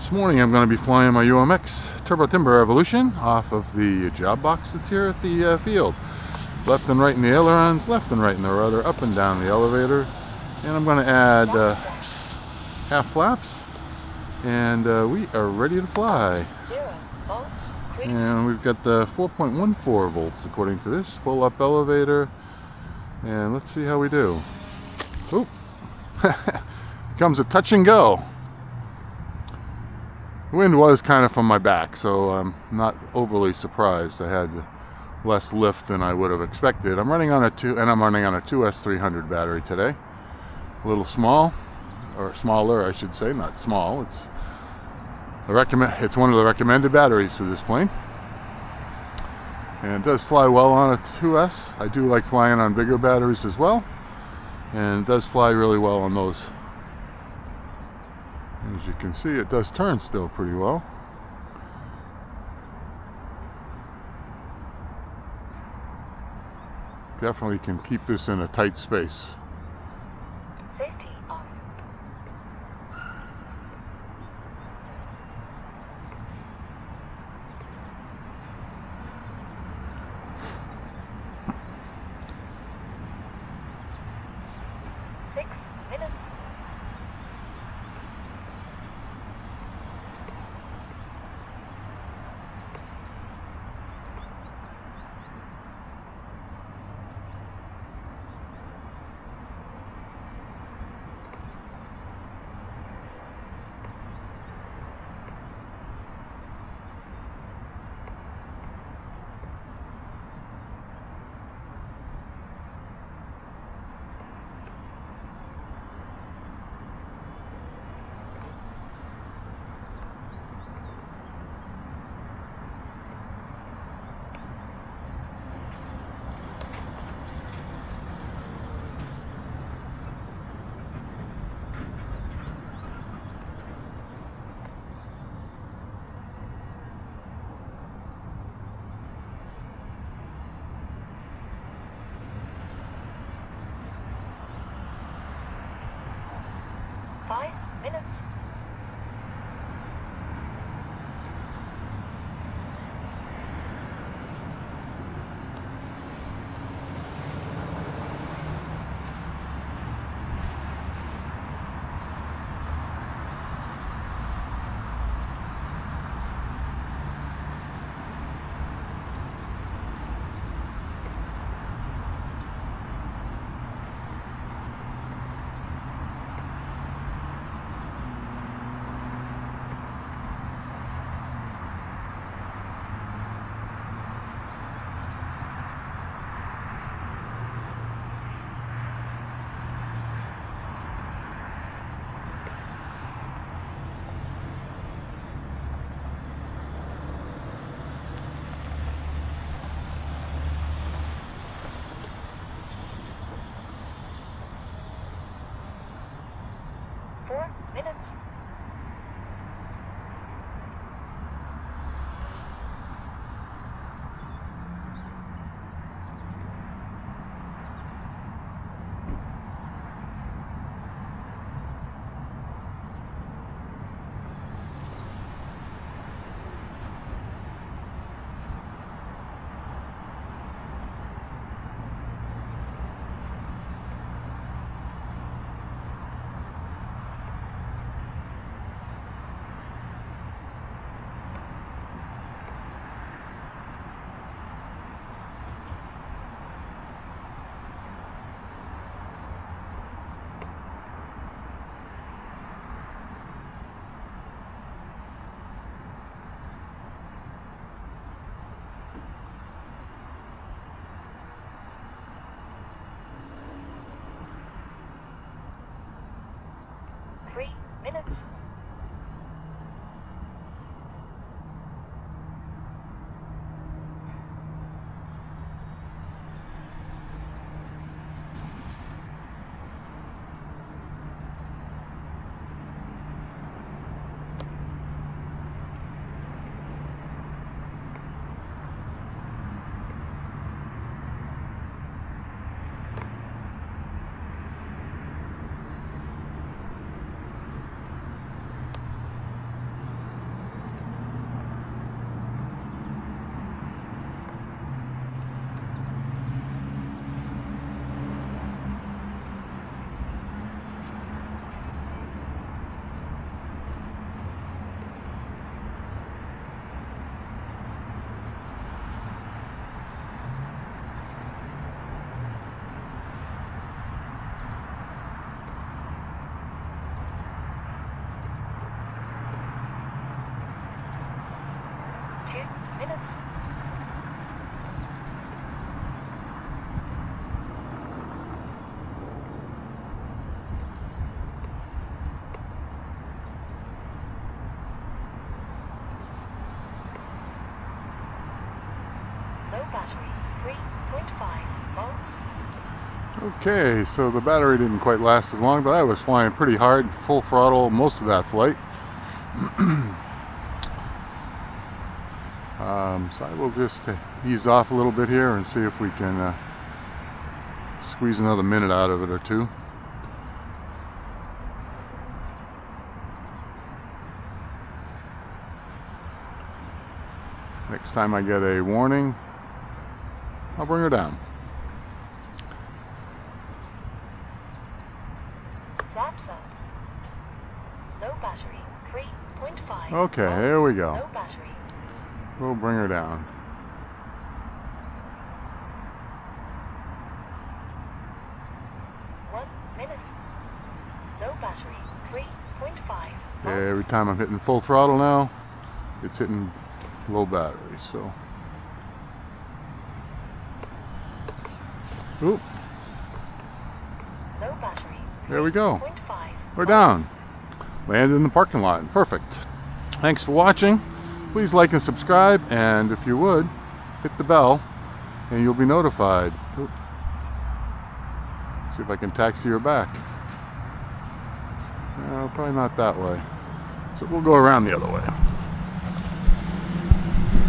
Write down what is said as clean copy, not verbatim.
This morning I'm going to be flying my UMX Turbo Timber Evolution off of the job box that's here at the field. Left and right in the ailerons, left and right in the rudder, up and down the elevator. And I'm going to add half flaps, and we are ready to fly. And we've got the 4.14 volts according to this, full up elevator, and let's see how we do. Oop. Comes a touch and go. The wind was kind of from my back, so I'm not overly surprised. I had less lift than I would have expected. I'm running on a 2S300 battery today. A little small, or smaller I should say, not small. It's one of the recommended batteries for this plane. And it does fly well on a 2S. I do like flying on bigger batteries as well. And it does fly really well on those. As you can see, it does turn still pretty well. Definitely can keep this in a tight space. Safety off. battery. 3.5 volts. Okay, so the battery didn't quite last as long, but I was flying pretty hard, full throttle most of that flight. So I will just ease off a little bit here and see if we can squeeze another minute out of it or two. Next time I get a warning, I'll bring her down. Flaps up. Low battery. 3.5 Okay, volts. here we go. Low battery. We'll bring her down. 1 minute. Low battery. 3.5 volts. Every time I'm hitting full throttle now, it's hitting low battery, so. Oop, Low battery. there we go. 3.5 We're down. Landed in the parking lot. Perfect. Thanks for watching. Please like and subscribe, and if you would, hit the bell and you'll be notified. Oop. See if I can taxi her back. No, probably not that way. So we'll go around the other way.